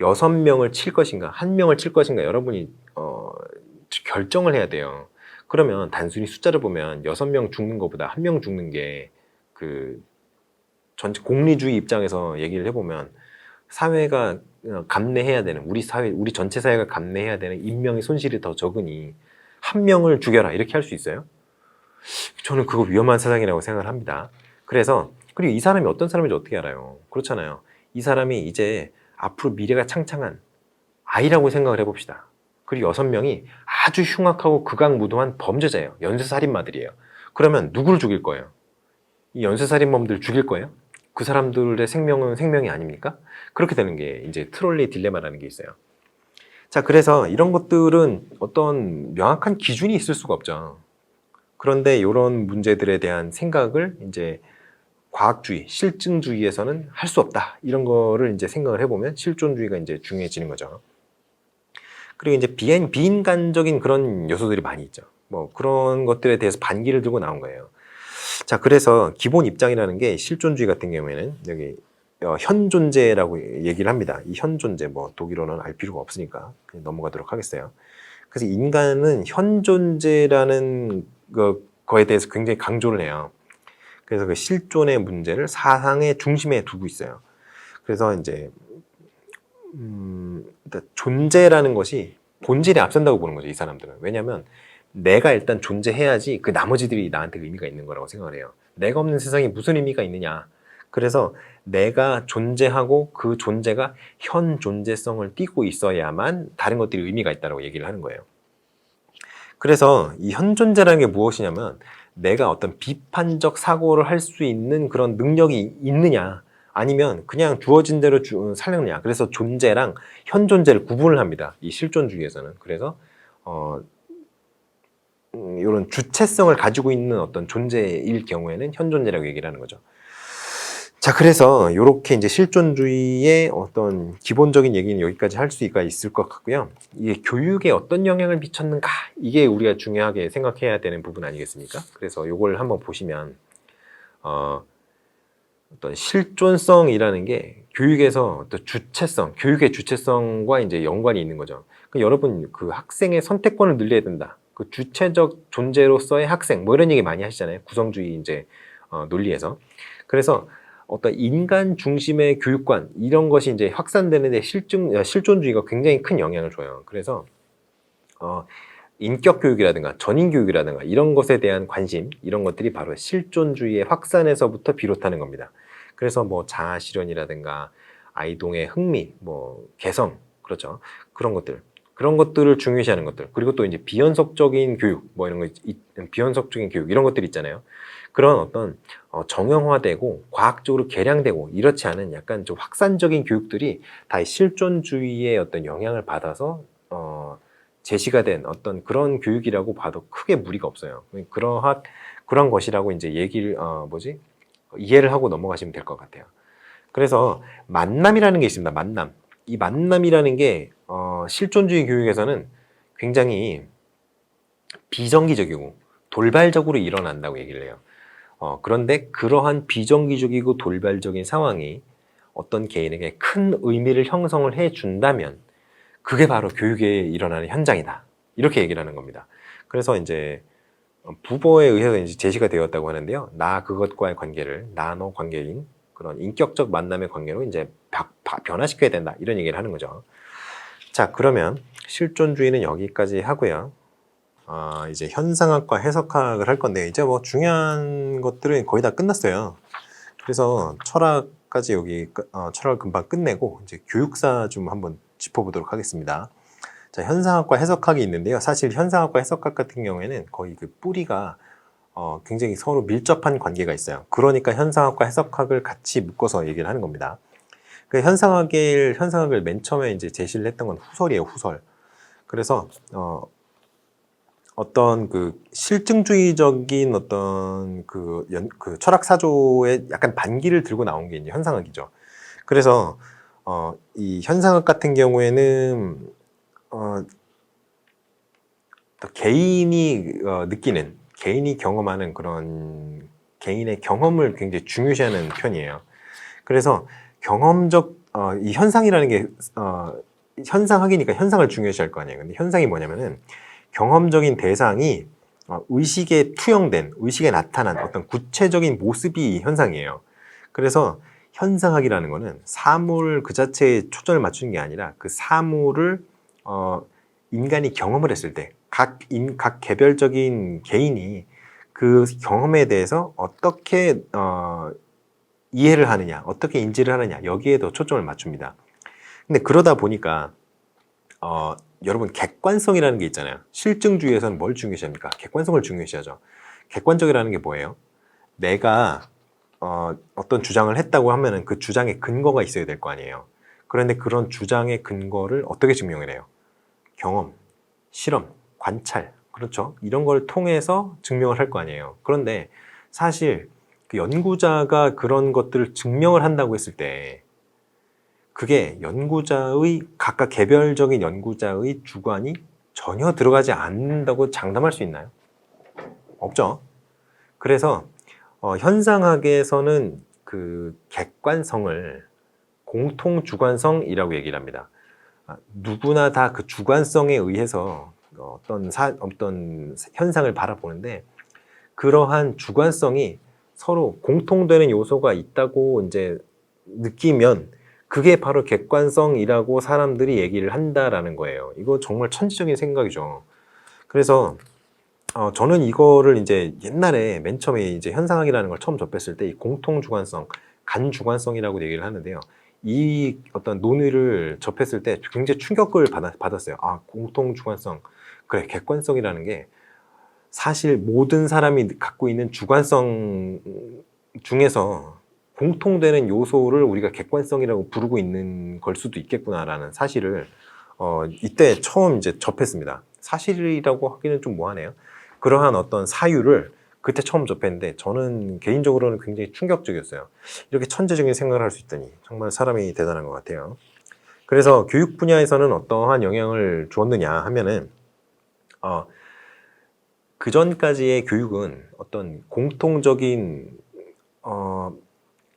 6명을 칠 것인가 1명을 칠 것인가 여러분이 결정을 해야 돼요. 그러면 단순히 숫자를 보면 6명 죽는 것보다 1명 죽는 게 그 전체 공리주의 입장에서 얘기를 해보면 사회가 감내해야 되는, 우리 사회, 우리 전체 사회가 감내해야 되는 인명의 손실이 더 적으니 1명을 죽여라 이렇게 할 수 있어요? 저는 그거 위험한 세상이라고 생각을 합니다. 그래서 그리고 이 사람이 어떤 사람인지 어떻게 알아요? 그렇잖아요. 이 사람이 이제 앞으로 미래가 창창한 아이라고 생각을 해봅시다. 그리고 6명이 아주 흉악하고 극악무도한 범죄자예요. 연쇄살인마들이에요. 그러면 누구를 죽일 거예요? 이 연쇄살인범들 죽일 거예요? 그 사람들의 생명은 생명이 아닙니까? 그렇게 되는 게 이제 트롤리 딜레마라는 게 있어요. 자, 그래서 이런 것들은 어떤 명확한 기준이 있을 수가 없죠. 그런데 이런 문제들에 대한 생각을 이제 과학주의, 실증주의에서는 할 수 없다. 이런 거를 이제 생각을 해보면 실존주의가 이제 중요해지는 거죠. 그리고 이제 비인간적인 그런 요소들이 많이 있죠. 뭐 그런 것들에 대해서 반기를 들고 나온 거예요. 자, 그래서 기본 입장이라는 게 실존주의 같은 경우에는 여기 현존재라고 얘기를 합니다. 이 현존재, 뭐 독일어는 알 필요가 없으니까 그냥 넘어가도록 하겠어요. 그래서 인간은 현존재라는 거에 대해서 굉장히 강조를 해요. 그래서 그 실존의 문제를 사상의 중심에 두고 있어요. 그래서 이제 존재라는 것이 본질에 앞선다고 보는 거죠, 이 사람들은. 왜냐하면 내가 일단 존재해야지 그 나머지들이 나한테 의미가 있는 거라고 생각을 해요. 내가 없는 세상에 무슨 의미가 있느냐. 그래서 내가 존재하고 그 존재가 현 존재성을 띠고 있어야만 다른 것들이 의미가 있다고 얘기를 하는 거예요. 그래서 이 현 존재라는 게 무엇이냐면 내가 어떤 비판적 사고를 할 수 있는 그런 능력이 있느냐, 아니면 그냥 주어진 대로 살느냐. 그래서 존재랑 현 존재를 구분을 합니다, 이 실존주의에서는. 그래서 이런 주체성을 가지고 있는 어떤 존재일 경우에는 현 존재라고 얘기를 하는 거죠. 자, 그래서 이렇게 이제 실존주의의 어떤 기본적인 얘기는 여기까지 할 수가 있을 것 같고요. 이게 교육에 어떤 영향을 미쳤는가, 이게 우리가 중요하게 생각해야 되는 부분 아니겠습니까? 그래서 이걸 한번 보시면 어떤 실존성이라는 게 교육에서 어떤 주체성, 교육의 주체성과 이제 연관이 있는 거죠. 그러니까 여러분 그 학생의 선택권을 늘려야 된다. 그 주체적 존재로서의 학생, 뭐 이런 얘기 많이 하시잖아요. 구성주의 이제 논리에서. 그래서 어떤 인간 중심의 교육관, 이런 것이 이제 확산되는데 실존주의가 굉장히 큰 영향을 줘요. 그래서 인격 교육이라든가 전인 교육이라든가 이런 것에 대한 관심, 이런 것들이 바로 실존주의의 확산에서부터 비롯하는 겁니다. 그래서 뭐 자아 실현이라든가 아이동의 흥미, 뭐 개성, 그렇죠. 그런 것들을 중요시하는 것들. 그리고 또 이제 비연속적인 교육, 뭐 이런 거, 비연속적인 교육, 이런 것들 있잖아요. 그런 어떤 정형화되고 과학적으로 계량되고 이렇지 않은 약간 좀 확산적인 교육들이 다 실존주의의 어떤 영향을 받아서 제시가 된 어떤 그런 교육이라고 봐도 크게 무리가 없어요. 그런 것이라고 이제 얘기를 이해를 하고 넘어가시면 될 것 같아요. 그래서 만남이라는 게 있습니다. 만남. 이 만남이라는 게 실존주의 교육에서는 굉장히 비정기적이고 돌발적으로 일어난다고 얘기를 해요. 그런데 그러한 비정기적이고 돌발적인 상황이 어떤 개인에게 큰 의미를 형성을 해준다면 그게 바로 교육에 일어나는 현장이다. 이렇게 얘기를 하는 겁니다. 그래서 이제 부보에 의해서 이제 제시가 되었다고 하는데요. 나 그것과의 관계를 나너 관계인 그런 인격적 만남의 관계로 이제 변화시켜야 된다. 이런 얘기를 하는 거죠. 자, 그러면 실존주의는 여기까지 하고요. 이제 현상학과 해석학을 할 건데 이제 뭐 중요한 것들은 거의 다 끝났어요. 그래서 철학까지 철학을 금방 끝내고 이제 교육사 좀 한번 짚어보도록 하겠습니다. 자, 현상학과 해석학이 있는데요. 사실 현상학과 해석학 같은 경우에는 거의 그 뿌리가 굉장히 서로 밀접한 관계가 있어요. 그러니까 현상학과 해석학을 같이 묶어서 얘기를 하는 겁니다. 그 현상학을 맨 처음에 이제 제시를 했던 건 후설이에요, 후설. 그래서 어떤 그 실증주의적인 어떤 그 철학 사조에 약간 반기를 들고 나온 게 이제 현상학이죠. 그래서 이 현상학 같은 경우에는 개인이 느끼는, 개인이 경험하는 그런 개인의 경험을 굉장히 중요시하는 편이에요. 그래서 경험적 이 현상이라는 게 현상학이니까 현상을 중요시할 거 아니에요. 근데 현상이 뭐냐면은 경험적인 대상이 의식에 투영된, 의식에 나타난 어떤 구체적인 모습이 현상이에요. 그래서 현상학이라는 거는 사물 그 자체에 초점을 맞추는 게 아니라 그 사물을 인간이 경험을 했을 때 각 개별적인 개인이 그 경험에 대해서 어떻게 이해를 하느냐, 어떻게 인지를 하느냐, 여기에 더 초점을 맞춥니다. 근데 그러다 보니까 여러분 객관성이라는 게 있잖아요. 실증주의에서는 뭘 중요시합니까? 객관성을 중요시하죠. 객관적이라는 게 뭐예요? 내가 어떤 주장을 했다고 하면은 그 주장에 근거가 있어야 될 거 아니에요. 그런데 그런 주장의 근거를 어떻게 증명을 해요? 경험, 실험, 관찰, 그렇죠? 이런 걸 통해서 증명을 할 거 아니에요. 그런데 사실 그 연구자가 그런 것들을 증명을 한다고 했을 때 그게 연구자의 각각 개별적인 연구자의 주관이 전혀 들어가지 않는다고 장담할 수 있나요? 없죠. 그래서 현상학에서는 그 객관성을 공통 주관성이라고 얘기를 합니다. 누구나 다 그 주관성에 의해서 어떤 현상을 바라보는데 그러한 주관성이 서로 공통되는 요소가 있다고 이제 느끼면 그게 바로 객관성이라고 사람들이 얘기를 한다라는 거예요. 이거 정말 천지적인 생각이죠. 그래서 저는 이거를 이제 옛날에 맨 처음에 이제 현상학이라는 걸 처음 접했을 때 이 공통 주관성, 간 주관성이라고 얘기를 하는데요. 이 어떤 논의를 접했을 때 굉장히 충격을 받았어요. 아, 공통 주관성. 그래, 객관성이라는 게 사실 모든 사람이 갖고 있는 주관성 중에서 공통되는 요소를 우리가 객관성이라고 부르고 있는 걸 수도 있겠구나라는 사실을 이때 처음 이제 접했습니다. 사실이라고 하기는 좀 뭐하네요. 그러한 어떤 사유를 그때 처음 접했는데 저는 개인적으로는 굉장히 충격적이었어요. 이렇게 천재적인 생각을 할 수 있다니 정말 사람이 대단한 것 같아요. 그래서 교육 분야에서는 어떠한 영향을 주었느냐 하면은 그 전까지의 교육은 어떤 공통적인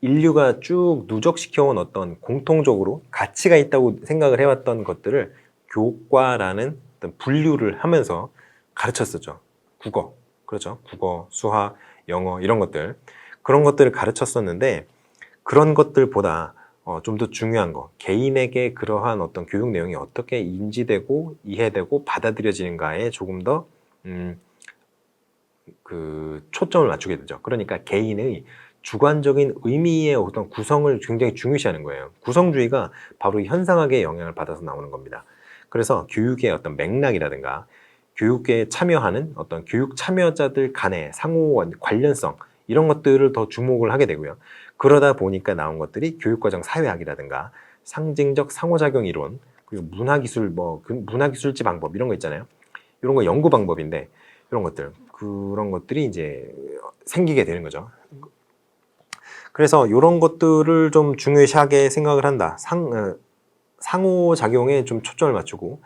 인류가 쭉 누적시켜온 어떤 공통적으로 가치가 있다고 생각을 해왔던 것들을 교과라는 어떤 분류를 하면서 가르쳤었죠. 국어, 그렇죠. 국어, 수학, 영어 이런 것들 그런 것들을 가르쳤었는데 그런 것들보다 좀 더 중요한 거 개인에게 그러한 어떤 교육 내용이 어떻게 인지되고 이해되고 받아들여지는가에 조금 더 그 초점을 맞추게 되죠. 그러니까 개인의 주관적인 의미의 어떤 구성을 굉장히 중요시하는 거예요. 구성주의가 바로 이 현상학의 영향을 받아서 나오는 겁니다. 그래서 교육의 어떤 맥락이라든가 교육에 참여하는 어떤 교육 참여자들 간의 상호 관련성 이런 것들을 더 주목을 하게 되고요. 그러다 보니까 나온 것들이 교육과정 사회학이라든가 상징적 상호작용 이론 그리고 문화기술 문화기술지 방법 이런 거 있잖아요. 이런 거 연구 방법인데 이런 것들 그런 것들이 이제 생기게 되는 거죠. 그래서 이런 것들을 좀 중요시하게 생각을 한다. 상호작용에 좀 초점을 맞추고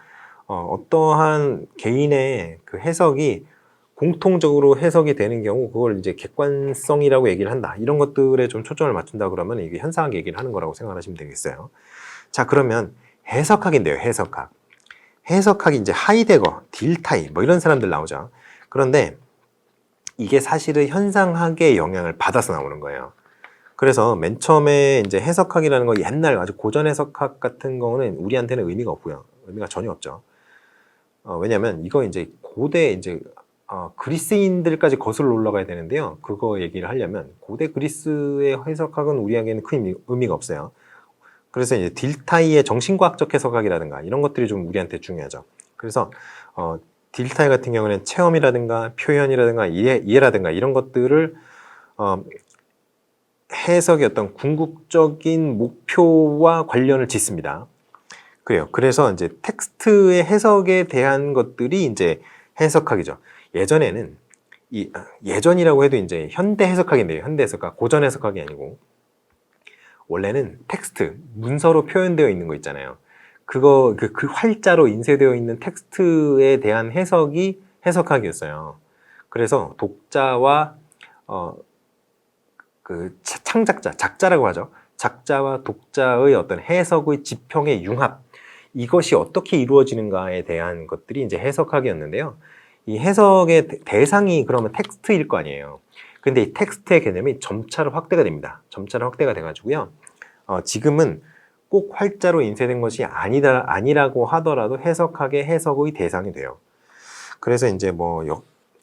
어떠한 개인의 그 해석이 공통적으로 해석이 되는 경우 그걸 이제 객관성이라고 얘기를 한다. 이런 것들에 좀 초점을 맞춘다 그러면 이게 현상학 얘기를 하는 거라고 생각하시면 되겠어요. 자, 그러면 해석학인데요. 해석학. 해석학이 이제 하이데거, 딜타이 뭐 이런 사람들 나오죠. 그런데 이게 사실은 현상학의 영향을 받아서 나오는 거예요. 그래서 맨 처음에 이제 해석학이라는 거 옛날 아주 고전 해석학 같은 거는 우리한테는 의미가 없고요. 의미가 전혀 없죠. 왜냐면 이거 이제 고대 이제 그리스인들까지 거슬러 올라가야 되는데요. 그거 얘기를 하려면 고대 그리스의 해석학은 우리에게는 큰 의미가 없어요. 그래서 이제 딜타이의 정신과학적 해석학이라든가 이런 것들이 좀 우리한테 중요하죠. 그래서 딜타이 같은 경우는 체험이라든가 표현이라든가 이해라든가 이런 것들을 해석의 어떤 궁극적인 목표와 관련을 짓습니다. 그래요. 그래서 이제 텍스트의 해석에 대한 것들이 이제 해석학이죠. 예전에는 예전이라고 해도 이제 현대 해석학인데요. 현대 해석학, 고전 해석학이 아니고 원래는 텍스트, 문서로 표현되어 있는 거 있잖아요. 그거 그 활자로 인쇄되어 있는 텍스트에 대한 해석이 해석학이었어요. 그래서 독자와 그 창작자, 작자라고 하죠. 작자와 독자의 어떤 해석의 지평의 융합 이것이 어떻게 이루어지는가에 대한 것들이 이제 해석학이었는데요. 이 해석의 대상이 그러면 텍스트일 거 아니에요. 근데 이 텍스트의 개념이 점차로 확대가 됩니다. 점차로 확대가 돼가지고요. 지금은 꼭 활자로 인쇄된 것이 아니라고 하더라도 해석학의 해석의 대상이 돼요. 그래서 이제 뭐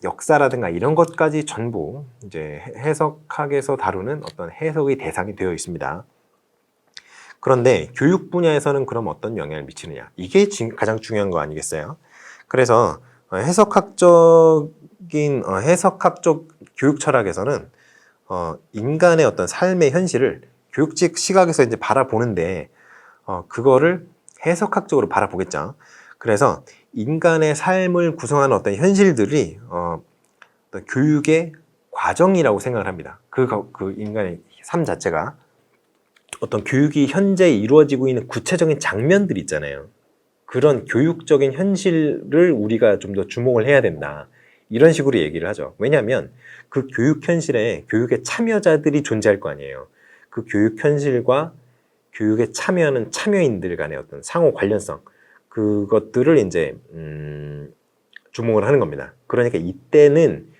역사라든가 이런 것까지 전부 이제 해석학에서 다루는 어떤 해석의 대상이 되어 있습니다. 그런데 교육 분야에서는 그럼 어떤 영향을 미치느냐? 이게 가장 중요한 거 아니겠어요? 그래서 해석학적 교육 철학에서는 인간의 어떤 삶의 현실을 교육적 시각에서 이제 바라보는데 그거를 해석학적으로 바라보겠죠. 그래서 인간의 삶을 구성하는 어떤 현실들이 어떤 교육의 과정이라고 생각을 합니다. 그 인간의 삶 자체가 어떤 교육이 현재 이루어지고 있는 구체적인 장면들 있잖아요. 그런 교육적인 현실을 우리가 좀 더 주목을 해야 된다. 이런 식으로 얘기를 하죠. 왜냐하면 그 교육 현실에 교육의 참여자들이 존재할 거 아니에요. 그 교육 현실과 교육에 참여하는 참여인들 간의 어떤 상호 관련성, 그것들을 이제 주목을 하는 겁니다. 그러니까 이때는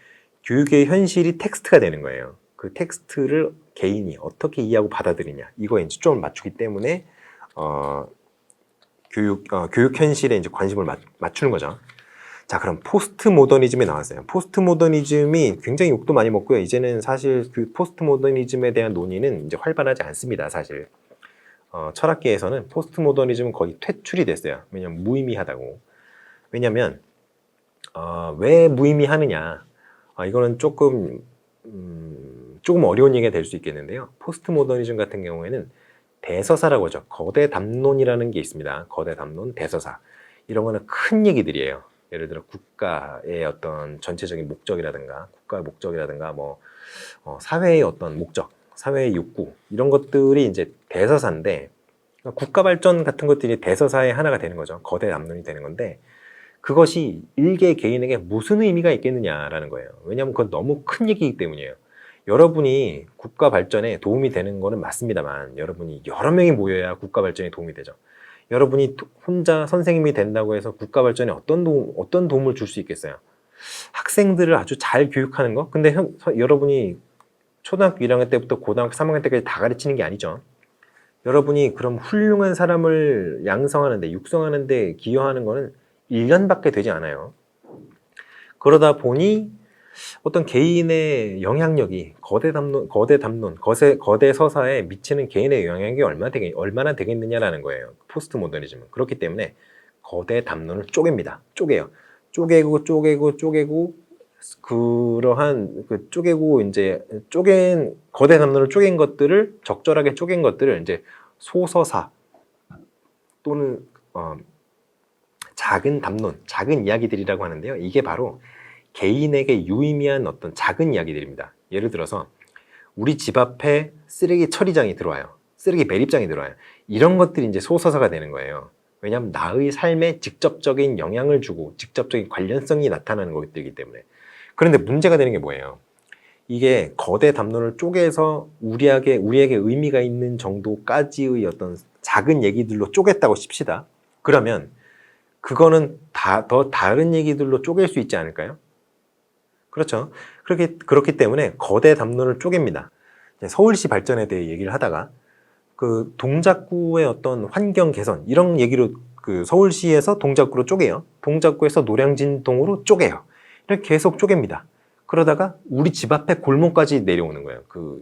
교육의 현실이 텍스트가 되는 거예요. 그 텍스트를 개인이 어떻게 이해하고 받아들이냐, 이거에 이제 좀 맞추기 때문에 교육 현실에 이제 관심을 맞추는 거죠. 자, 그럼 포스트 모더니즘에 나왔어요. 포스트 모더니즘이 굉장히 욕도 많이 먹고요. 이제는 사실 그 포스트 모더니즘에 대한 논의는 이제 활발하지 않습니다. 사실 철학계에서는 포스트 모더니즘은 거의 퇴출이 됐어요. 왜냐면 무의미하다고. 왜냐면 왜 무의미하느냐, 이거는 조금 어려운 얘기가 될 수 있겠는데요. 포스트 모더니즘 같은 경우에는 대서사라고 하죠. 거대 담론이라는 게 있습니다. 거대 담론, 대서사. 이런 거는 큰 얘기들이에요. 예를 들어 국가의 어떤 전체적인 목적이라든가, 국가의 목적이라든가, 사회의 어떤 목적, 사회의 욕구, 이런 것들이 이제 대서사인데, 국가 발전 같은 것들이 대서사의 하나가 되는 거죠. 거대 담론이 되는 건데, 그것이 일개 개인에게 무슨 의미가 있겠느냐라는 거예요. 왜냐하면 그건 너무 큰 얘기이기 때문이에요. 여러분이 국가 발전에 도움이 되는 거는 맞습니다만, 여러분이 여러 명이 모여야 국가 발전에 도움이 되죠. 여러분이 혼자 선생님이 된다고 해서 국가 발전에 어떤 도움을 줄 수 있겠어요? 학생들을 아주 잘 교육하는 거? 근데 여러분이 초등학교 1학년 때부터 고등학교 3학년 때까지 다 가르치는 게 아니죠. 여러분이 그럼 훌륭한 사람을 양성하는데, 육성하는데 기여하는 거는 1년밖에 되지 않아요. 그러다 보니 어떤 개인의 영향력이 거대 서사에 미치는 개인의 영향력이 얼마나 되겠느냐라는 거예요. 포스트 모더니즘은. 그렇기 때문에 거대 담론을 쪼개요. 쪼개고 그러한 거대 담론을 쪼갠 것들을, 적절하게 쪼갠 것들을 이제 소서사 또는 작은 담론, 작은 이야기들이라고 하는데요. 이게 바로 개인에게 유의미한 어떤 작은 이야기들입니다. 예를 들어서 우리 집 앞에 쓰레기 처리장이 들어와요. 쓰레기 매립장이 들어와요. 이런 것들이 이제 소서사가 되는 거예요. 왜냐하면 나의 삶에 직접적인 영향을 주고 직접적인 관련성이 나타나는 것들이기 때문에. 그런데 문제가 되는 게 뭐예요? 이게 거대 담론을 쪼개서 우리에게 의미가 있는 정도까지의 어떤 작은 얘기들로 쪼갰다고 칩시다. 그러면 그거는 더 다른 얘기들로 쪼갤 수 있지 않을까요? 그렇죠. 그렇기 때문에 거대 담론을 쪼갭니다. 서울시 발전에 대해 얘기를 하다가 그 동작구의 어떤 환경 개선, 이런 얘기로 그 서울시에서 동작구로 쪼개요. 동작구에서 노량진동으로 쪼개요. 이렇게 계속 쪼갭니다. 그러다가 우리 집 앞에 골목까지 내려오는 거예요. 그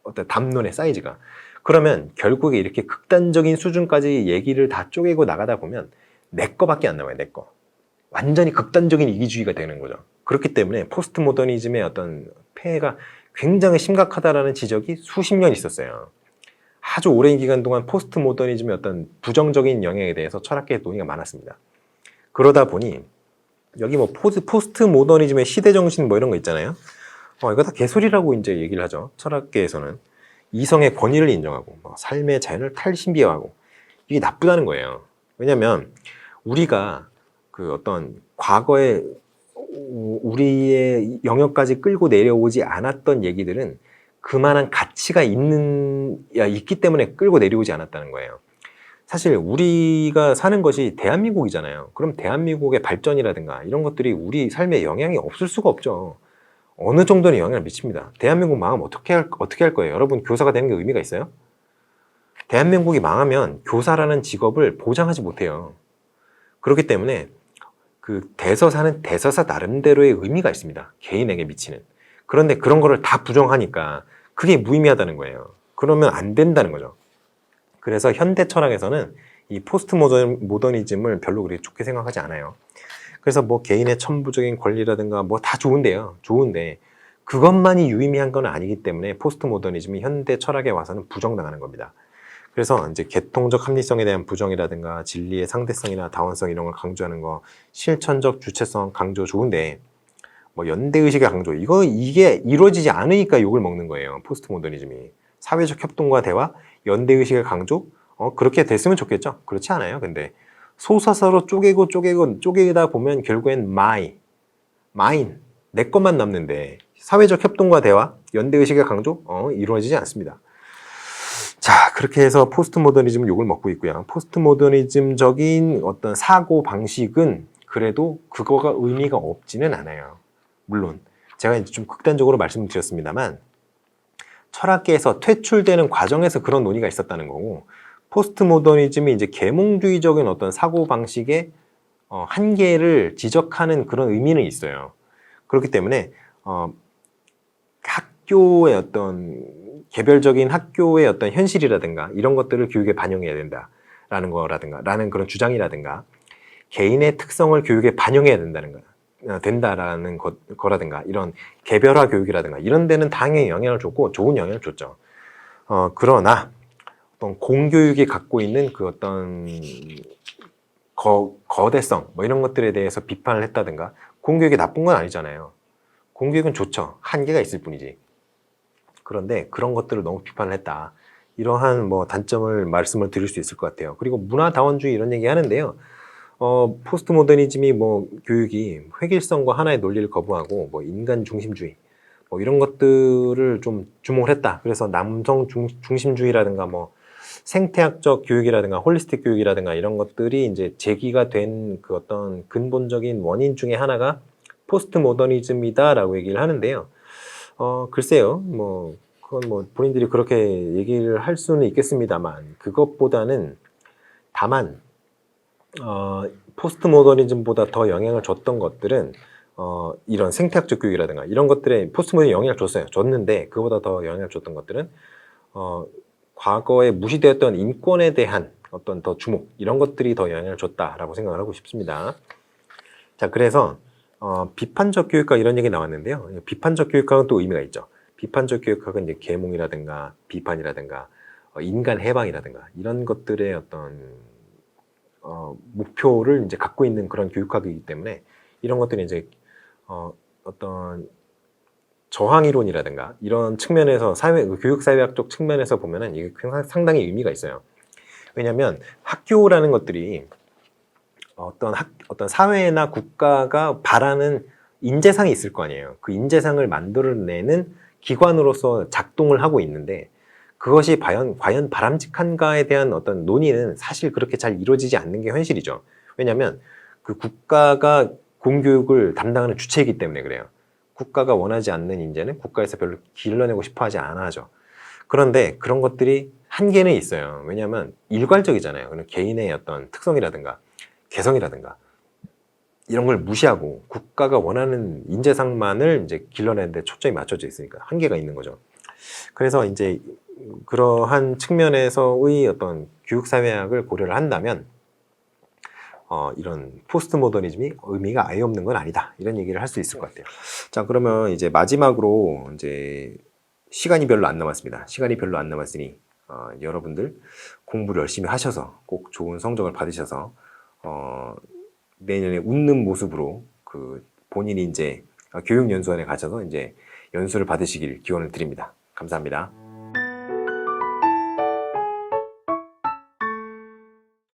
어떤 담론의 사이즈가. 그러면 결국에 이렇게 극단적인 수준까지 얘기를 다 쪼개고 나가다 보면 내 거밖에 안 나와요. 내 거. 완전히 극단적인 이기주의가 되는 거죠. 그렇기 때문에 포스트 모더니즘의 어떤 폐해가 굉장히 심각하다라는 지적이 수십 년 있었어요. 아주 오랜 기간 동안 포스트 모더니즘의 어떤 부정적인 영향에 대해서 철학계의 논의가 많았습니다. 그러다 보니 여기 포스트 모더니즘의 시대 정신 이런 거 있잖아요. 이거 다 개소리라고 이제 얘기를 하죠. 철학계에서는 이성의 권위를 인정하고 삶의 자연을 탈신비하고, 이게 나쁘다는 거예요. 왜냐하면 우리가 그 어떤 과거에 우리의 영역까지 끌고 내려오지 않았던 얘기들은 그만한 가치가 있기 때문에 끌고 내려오지 않았다는 거예요. 사실 우리가 사는 것이 대한민국이잖아요. 그럼 대한민국의 발전이라든가 이런 것들이 우리 삶에 영향이 없을 수가 없죠. 어느 정도는 영향을 미칩니다. 대한민국 망하면 어떻게 할 거예요? 여러분, 교사가 되는 게 의미가 있어요? 대한민국이 망하면 교사라는 직업을 보장하지 못해요. 그렇기 때문에 그 대서사는 대서사 나름대로의 의미가 있습니다. 개인에게 미치는. 그런데 그런 거를 다 부정하니까 그게 무의미하다는 거예요. 그러면 안 된다는 거죠. 그래서 현대 철학에서는 이 포스트 모더니즘을 별로 그렇게 좋게 생각하지 않아요. 그래서 개인의 천부적인 권리라든가 다 좋은데요. 좋은데 그것만이 유의미한 건 아니기 때문에 포스트 모더니즘이 현대 철학에 와서는 부정당하는 겁니다. 그래서 이제 개통적 합리성에 대한 부정이라든가 진리의 상대성이나 다원성 이런 걸 강조하는 거, 실천적 주체성 강조 좋은데 뭐 연대의식의 강조 이게 이루어지지 않으니까 욕을 먹는 거예요. 포스트 모더니즘이. 사회적 협동과 대화, 연대의식의 강조 그렇게 됐으면 좋겠죠. 그렇지 않아요. 근데 소사서로 쪼개다 보면 결국엔 mine 내 것만 남는데 사회적 협동과 대화, 연대의식의 강조 이루어지지 않습니다. 자, 그렇게 해서 포스트 모더니즘은 욕을 먹고 있고요. 포스트 모더니즘적인 어떤 사고 방식은 그래도 그거가 의미가 없지는 않아요. 물론 제가 이제 좀 극단적으로 말씀드렸습니다만 철학계에서 퇴출되는 과정에서 그런 논의가 있었다는 거고, 포스트 모더니즘이 이제 계몽주의적인 어떤 사고 방식의 한계를 지적하는 그런 의미는 있어요. 그렇기 때문에 학교의 어떤 개별적인 학교의 어떤 현실이라든가 이런 것들을 교육에 반영해야 된다라는 거라든가 라는 그런 주장이라든가 개인의 특성을 교육에 반영해야 된다라는 거라든가 이런 개별화 교육이라든가 이런 데는 당연히 영향을 줬고 좋은 영향을 줬죠. 그러나 어떤 공교육이 갖고 있는 그 어떤 거대성 뭐 이런 것들에 대해서 비판을 했다든가, 공교육이 나쁜 건 아니잖아요. 공교육은 좋죠. 한계가 있을 뿐이지. 그런데 그런 것들을 너무 비판을 했다. 이러한 뭐 단점을 말씀을 드릴 수 있을 것 같아요. 그리고 문화다원주의 이런 얘기 하는데요. 포스트 모더니즘이 뭐 교육이 획일성과 하나의 논리를 거부하고 뭐 인간 중심주의 뭐 이런 것들을 좀 주목을 했다. 그래서 남성 중심주의라든가 뭐 생태학적 교육이라든가 홀리스틱 교육이라든가 이런 것들이 이제 제기가 된 그 어떤 근본적인 원인 중에 하나가 포스트 모더니즘이다라고 얘기를 하는데요. 글쎄요, 뭐 그건 뭐 본인들이 그렇게 얘기를 할 수는 있겠습니다만 그것보다는 다만 포스트 모더니즘보다 더 영향을 줬던 것들은 이런 생태학적 교육이라든가 이런 것들에 포스트 모더니즘이 영향을 줬는데 그보다 더 영향을 줬던 것들은 과거에 무시되었던 인권에 대한 어떤 더 주목 이런 것들이 더 영향을 줬다라고 생각을 하고 싶습니다. 자, 그래서 비판적 교육학 이런 얘기 나왔는데요. 비판적 교육학은 또 의미가 있죠. 비판적 교육학은 이제 계몽이라든가 비판이라든가 인간 해방이라든가 이런 것들의 어떤 목표를 이제 갖고 있는 그런 교육학이기 때문에 이런 것들이 이제 어떤 저항 이론이라든가 이런 측면에서 교육 사회학적 측면에서 보면은 이게 상당히 의미가 있어요. 왜냐하면 학교라는 것들이 어떤 사회나 국가가 바라는 인재상이 있을 거 아니에요. 그 인재상을 만들어내는 기관으로서 작동을 하고 있는데 그것이 과연 바람직한가에 대한 어떤 논의는 사실 그렇게 잘 이루어지지 않는 게 현실이죠. 왜냐하면 그 국가가 공교육을 담당하는 주체이기 때문에 그래요. 국가가 원하지 않는 인재는 국가에서 별로 길러내고 싶어 하지 않아 하죠. 그런데 그런 것들이 한계는 있어요. 왜냐하면 일괄적이잖아요. 개인의 어떤 특성이라든가 개성이라든가 이런 걸 무시하고 국가가 원하는 인재상만을 이제 길러내는 데 초점이 맞춰져 있으니까 한계가 있는 거죠. 그래서 이제 그러한 측면에서의 어떤 교육사회학을 고려를 한다면 이런 포스트 모더니즘이 의미가 아예 없는 건 아니다. 이런 얘기를 할 수 있을 것 같아요. 자, 그러면 이제 마지막으로 이제 시간이 별로 안 남았습니다. 시간이 별로 안 남았으니 여러분들 공부를 열심히 하셔서 꼭 좋은 성적을 받으셔서 내년에 웃는 모습으로 그 본인이 이제 교육연수원에 가셔서 이제 연수를 받으시길 기원을 드립니다. 감사합니다.